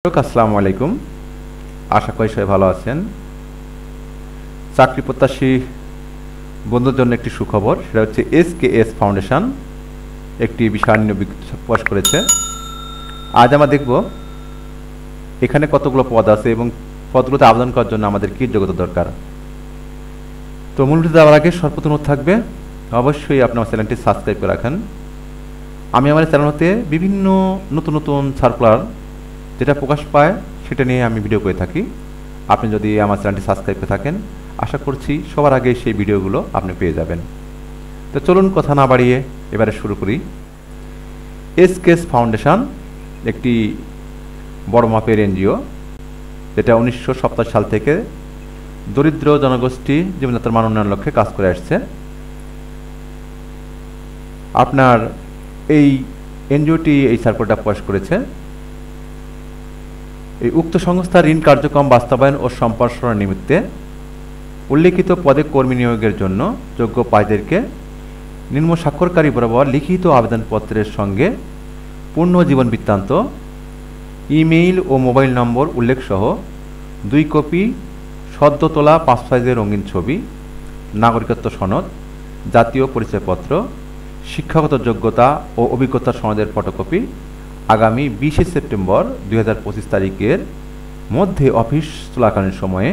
আসসালামু আলাইকুম। আশা করি সবাই ভালো আছেন। চাকরি প্রত্যাশী বন্ধুদের জন্য একটি সুখবর, সেটা হচ্ছে এসকেএস ফাউন্ডেশন একটি বিষয় নিয়ে বিজ্ঞপ্তি প্রকাশ করেছে। আজ আমরা দেখব এখানে কতগুলো পদ আছে এবং পদগুলোতে আবেদন করার জন্য আমাদের কী যোগ্যতা দরকার। তো মূল ভিডিও দেওয়ার আগে সর্বপ্রথম থাকবে অবশ্যই আপনি আমার চ্যানেলটি সাবস্ক্রাইব করে রাখেন। আমি আমার চ্যানেলতে বিভিন্ন নতুন নতুন সার্কুলার যেটা প্রকাশ পায় সেটা নিয়ে আমি ভিডিও করে থাকি। আপনি যদি আমার চ্যানেলটি সাবস্ক্রাইব করে থাকেন, আশা করছি সবার আগে সেই ভিডিওগুলো আপনি পেয়ে যাবেন। তো চলুন কথা না বাড়িয়ে এবারে শুরু করি। এসকেএস ফাউন্ডেশন একটি বড় মাপের এনজিও, যেটা 1987 সাল থেকে দরিদ্র জনগোষ্ঠী জীবনযাত্রার মান উন্নয়নের লক্ষ্যে কাজ করে আসছে। আপনার এই এনজিওটি এই সার্কুলারটা প্রকাশ করেছে। এই উক্ত সংস্থার ঋণ কার্যক্রম বাস্তবায়ন ও সম্প্রসারণ নিমিত্তে উল্লেখিত পদে কর্মী নিয়োগের জন্য যোগ্য প্রার্থীদেরকে নিম্ন স্বাক্ষরকারী বরাবর লিখিত আবেদনপত্রের সঙ্গে পূর্ণ জীবন বৃত্তান্ত, ইমেইল ও মোবাইল নম্বর উল্লেখ সহ 2 কপি সদ্য তোলা 5 সাইজের রঙিন ছবি, নাগরিকত্ব সনদ, জাতীয় পরিচয়পত্র, শিক্ষাগত যোগ্যতা ও অভিজ্ঞতার সনদের ফটোকপি আগামী 20 সেপ্টেম্বর 2025 তারিখের মধ্যে অফিস চলাকালীন সময়ে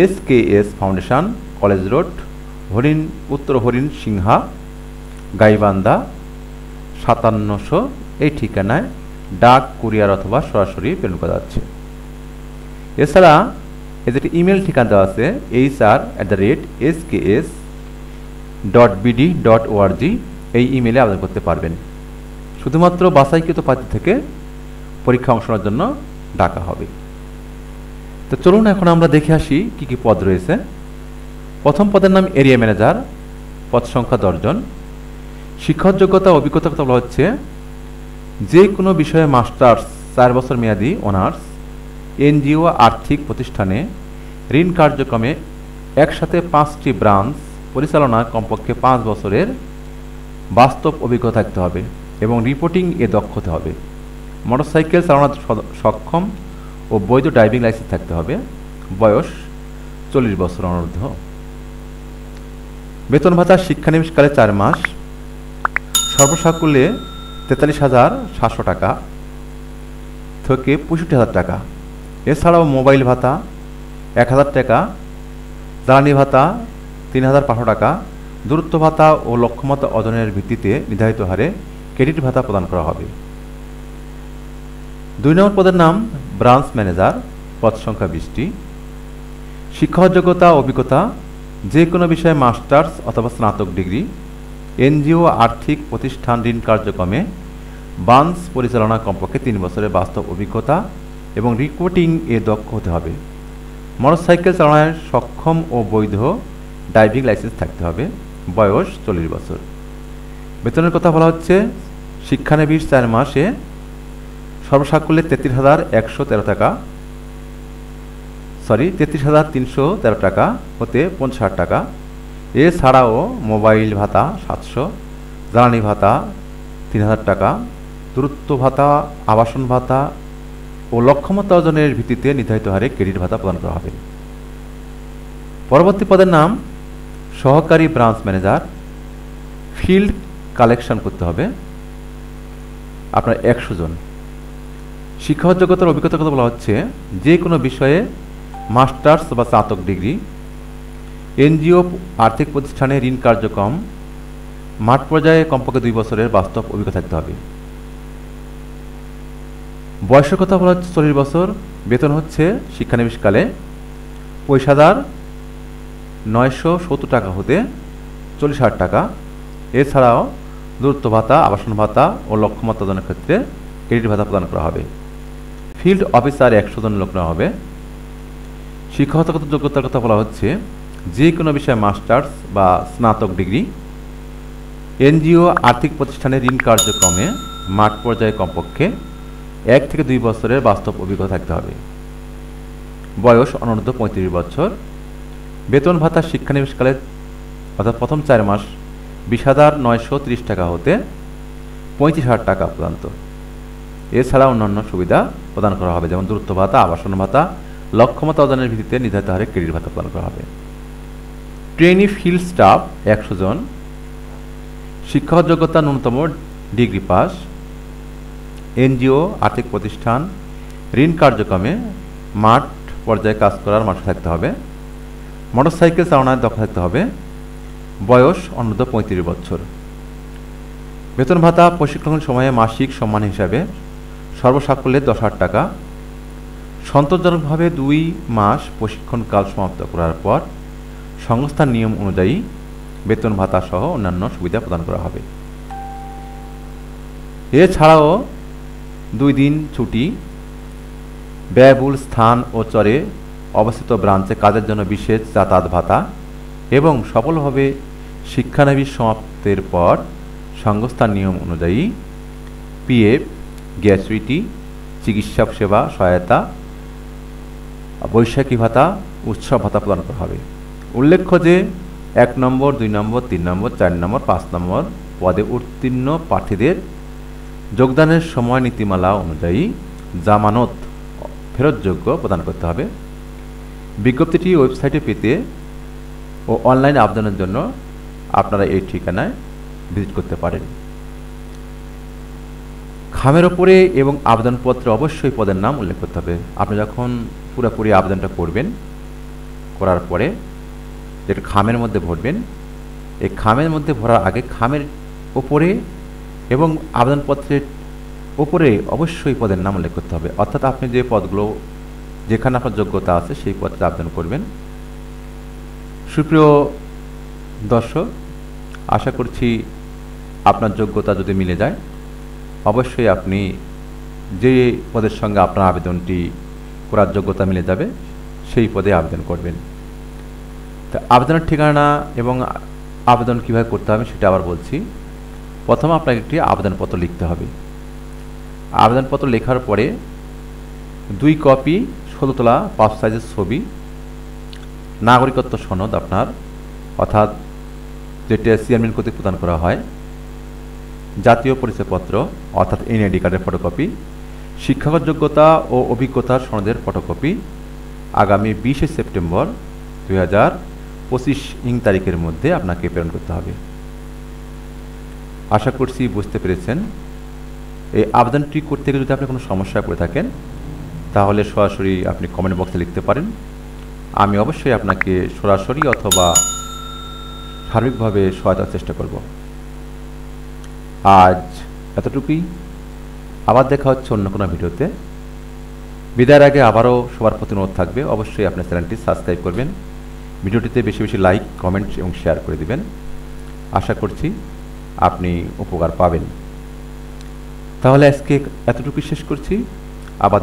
এসকেএস ফাউন্ডেশন, কলেজ রোড, উত্তর হরিণ সিংহা, গাইবান্ধা 5700 এই ঠিকানায় ডাক, কুরিয়ার অথবা সরাসরি প্রেরণ করা যাচ্ছে। এছাড়া এদের একটি ইমেল ঠিকানা দেওয়া আছে hr@sks.bd.org। এই ইমেলে আবেদন করতে পারবেন। শুধুমাত্র বাছাইকৃত প্রার্থী থেকে পরীক্ষা অংশ নেওয়ার জন্য ডাকা হবে। তো চলুন এখন আমরা দেখে আসি কি কি পদ রয়েছে। প্রথম পদের নাম এরিয়া ম্যানেজার, পদ সংখ্যা 10 জন। শিক্ষাগত যোগ্যতা অভিজ্ঞতা কথা বলা হচ্ছে যে কোনো বিষয়ে মাস্টার্স 4 বছর মেয়াদী অনার্স, এনজিও আর্থিক প্রতিষ্ঠানে ঋণ কার্যক্রমে একসাথে 5টি ব্রাঞ্চ পরিচালনা কমপক্ষে 5 বছরের বাস্তব অভিজ্ঞতা থাকতে হবে এবং রিপোর্টিং এ দক্ষ হতে হবে। মোটরসাইকেল চালানোর সক্ষম ও বৈধ ড্রাইভিং লাইসেন্স থাকতে হবে। বয়স 40 বছর অনূর্ধ্ব। বেতন ভাতা শিক্ষানবিশকালে 4 মাস, সর্বসাকুল্যে 43,700 টাকা থেকে 65,000 টাকা। এছাড়াও মোবাইল ভাতা 1,000 টাকা, জ্বালানি ভাতা 3,500 টাকা, দূরত্ব ভাতা ও লক্ষ্যমাত্রা অর্জনের ভিত্তিতে নির্ধারিত হারে ক্রেডিট ভাতা প্রদান করা হবে। 2 নম্বর পদের নাম ব্রাঞ্চ ম্যানেজার, পদ সংখ্যা 20টি। শিক্ষাগত যোগ্যতা অভিজ্ঞতা যে কোনো বিষয়ে মাস্টার্স অথবা স্নাতক ডিগ্রি, এনজিও আর্থিক প্রতিষ্ঠান ঋণ কার্যক্রমে ব্রাঞ্চ পরিচালনা কমপক্ষে 3 বছরের বাস্তব অভিজ্ঞতা এবং রিপোর্টিং এ দক্ষ হতে হবে। মোটরসাইকেল চালানোর সক্ষম ও বৈধ ড্রাইভিং লাইসেন্স থাকতে হবে। বয়স 40 বছর। বেতনের কথা বলা হচ্ছে শিক্ষানবিশ 4 মাসে সর্বসাকুল্যে 33,313 টাকা, 33,313 টাকা হতে 50,000 টাকা। এছাড়াও মোবাইল ভাতা 700, জ্বালানি ভাতা 3,000 টাকা, দূরত্ব ভাতা, আবাসন ভাতা ও লক্ষ্যমাত্রা অর্জনের ভিত্তিতে নির্ধারিত হারে ক্রেডিট ভাতা প্রদান করা হবে। পরবর্তী পদের নাম সহকারী ব্রাঞ্চ ম্যানেজার, ফিল্ড কালেকশন করতে হবে আপনার 100 জন। শিক্ষাগত যোগ্যতার অভিজ্ঞতার কথা বলা হচ্ছে যে কোনো বিষয়ে মাস্টার্স বা স্নাতক ডিগ্রি, এনজিও আর্থিক প্রতিষ্ঠানে ঋণ কার্যক্রম মাঠ পর্যায়ে কমপক্ষে 2 বছরের বাস্তব অভিজ্ঞতা থাকতে হবে। বয়সের কথা বলা হচ্ছে 40 বছর। বেতন হচ্ছে শিক্ষানবিশকালে 25,970 টাকা হতে 40,000 টাকা। এছাড়াও দূরত্ব ভাতা, আবাসন ভাতা ও লক্ষ্যমাত্রা অর্জনের ক্ষেত্রে ক্রেডিট ভাতা প্রদান করা হবে। ফিল্ড অফিসার 100 জন লোক নেওয়া হবে। শিক্ষাগত যোগ্যতার কথা বলা হচ্ছে যে কোনো বিষয়ে মাস্টার্স বা স্নাতক ডিগ্রি, এনজিও আর্থিক প্রতিষ্ঠানে ঋণ কার্যক্রমে মাঠ পর্যায়ে কমপক্ষে 1 থেকে 2 বছরের বাস্তব অভিজ্ঞতা থাকতে হবে। বয়স অনূর্ধ্ব 35 বছর। বেতন ভাতা শিক্ষানবিশকালে অর্থাৎ প্রথম 4 মাস 20,930 টাকা হতে 35,000 টাকা পর্যন্ত। এছাড়া অন্যান্য সুবিধা প্রদান করা হবে, যেমন দূরত্ব ভাতা, আবাসন ভাতা, লক্ষ্যমতা অর্জনের ভিত্তিতে নির্ধারিত হারে ক্রেডিট ভাতা প্রদান করা হবে। ট্রেনি ফিল্ড স্টাফ 100 জন, শিক্ষাগত যোগ্যতা ন্যূনতম ডিগ্রি পাস, এনজিও, আর্থিক প্রতিষ্ঠান, ঋণ কার্যক্রমে মাঠ পর্যায়ে কাজ করার মাঠে থাকতে হবে, মোটরসাইকেল চালানোর দক্ষ থাকতে হবে, বয়স অনূর্ধ্ব 35 বছর। বেতন ভাতা প্রশিক্ষণ সময়ে মাসিক সম্মান হিসাবে সর্বসাকুল্যে 10,000 টাকা। সন্তোষজনকভাবে 2 মাস প্রশিক্ষণকাল সমাপ্ত করার পর সংস্থার নিয়ম অনুযায়ী বেতন ভাতা সহ অন্যান্য সুবিধা প্রদান করা হবে। এছাড়াও 2 দিন ছুটি, ব্যয়বহুল স্থান ও চরে অবস্থিত ব্রাঞ্চে কাজের জন্য বিশেষ যাতায়াত ভাতা এবং সফলভাবে শিক্ষানবিশ সমাপ্তির পর সংস্থার নিয়ম অনুযায়ী পিএফ, গ্র্যাচুইটি, চিকিৎসা সেবা সহায়তা, বৈশাখী ভাতা, উৎসব ভাতা প্রদান করা হবে। উল্লেখ্য যে 1 নম্বর, 2 নম্বর, 3 নম্বর, 4 নম্বর, 5 নম্বর পদে উত্তীর্ণ প্রার্থীদের যোগদানের সময় নীতিমালা অনুযায়ী জামানত ফেরতযোগ্য প্রদান করতে হবে। বিজ্ঞপ্তিটি ওয়েবসাইটে পেতে ও অনলাইন আবেদনের জন্য আপনারা এই ঠিকানায় ভিজিট করতে পারেন। খামের ওপরে এবং আবেদনপত্রে অবশ্যই পদের নাম উল্লেখ করতে হবে। আপনি যখন পুরোপুরি আবেদনটা করবেন, করার পরে যেটা খামের মধ্যে ভরবেন, এই খামের মধ্যে ভরার আগে খামের ওপরে এবং আবেদনপত্রের ওপরে অবশ্যই পদের নাম উল্লেখ করতে হবে। অর্থাৎ আপনি যে পদগুলো, যেখানে আপনার যোগ্যতা আছে সেই পদে আবেদন করবেন। সুপ্রিয় দর্শক, আশা করছি আপনার যোগ্যতা যদি মিলে যায়, অবশ্যই আপনি যে পদের সঙ্গে আপনার আবেদনটি করার যোগ্যতা মিলে যাবে সেই পদে আবেদন করবেন। তা আবেদনের ঠিকানা এবং আবেদন কীভাবে করতে হবে সেটা আবার বলছি। প্রথমে আপনাকে একটি আবেদনপত্র লিখতে হবে। আবেদনপত্র লেখার পরে 2 কপি 16 তোলা পাসপোর্ট সাইজের ছবি, নাগরিকত্ব সনদ আপনার, অর্থাৎ যেটা চেয়ারম্যান কর্তৃক প্রদান করা হয়, জাতীয় পরিচয়পত্র অর্থাৎ এনআইডি কার্ডের ফটোকপি, শিক্ষাগত যোগ্যতা ও অভিজ্ঞতার সনদের ফটোকপি আগামী 20 সেপ্টেম্বর 2025 তারিখের মধ্যে আপনাকে প্রেরণ করতে হবে। আশা করছি বুঝতে পেরেছেন। এই আবেদনটি করতে গেলে যদি আপনি কোনো সমস্যায় পড়ে থাকেন তাহলে সরাসরি আপনি কমেন্ট বক্সে লিখতে পারেন। আমি অবশ্যই আপনাকে সরাসরি অথবা সার্বিকভাবে সহায়তার চেষ্টা করব। আজ এতটুকুই, আবার দেখা হচ্ছে অন্য কোনো ভিডিওতে। বিদায়ের আগে আবারও সবার প্রতি অনুরোধ থাকবে, অবশ্যই আপনার চ্যানেলটি সাবস্ক্রাইব করবেন, ভিডিওটিতে বেশি বেশি লাইক, কমেন্ট এবং শেয়ার করে দিবেন। আশা করছি আপনি উপকার পাবেন। তাহলে আজকে এতটুকুই শেষ করছি। আবার